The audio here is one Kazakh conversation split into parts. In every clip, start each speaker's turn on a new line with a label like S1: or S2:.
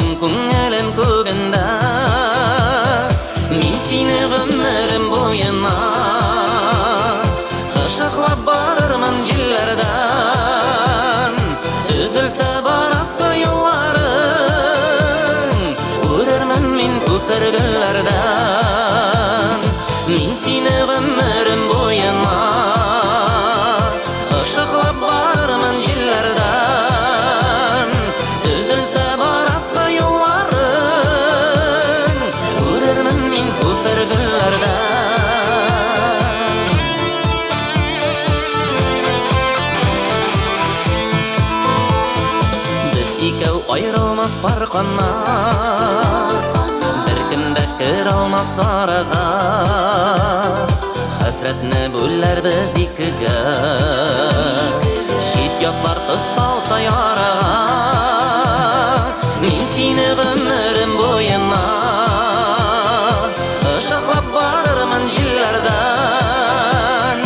S1: Саклайсың күңелім көгінде, мен сені ғұмырым бойына құшақлап барырмын жерлерден. Үзілсе барасы жолдарың, көрермін мен көпіргілерден. Мен сені ғұмырым бойына құшақлап барырмын жерлерден. Үзілсе барасы жолдарың, көрермін мен көпіргілерден. Икәу айрылмас парқанна, бір кімді кір алмас араға. Хәсретні бөлер біз икіге, шет ятлар тұс салса яраға. Мен сені ғұмырым бойына құшақлап барырмын жерлерден.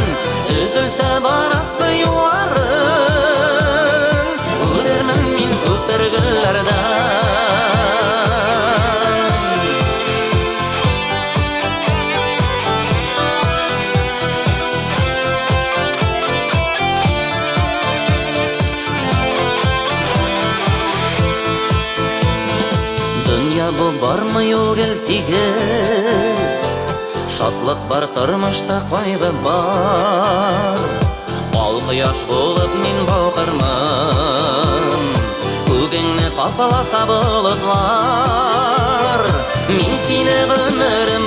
S1: Үзілсе барасы жолдарың, көрермін мен көпіргілерден. Dünya bu barmı yol gel тигіз, шатлық бар тұрмышта қайғы бар. Ал құяш болып мен балқырмын, көгіңні қапаласа бұлытлар. Мен сені ғұмырым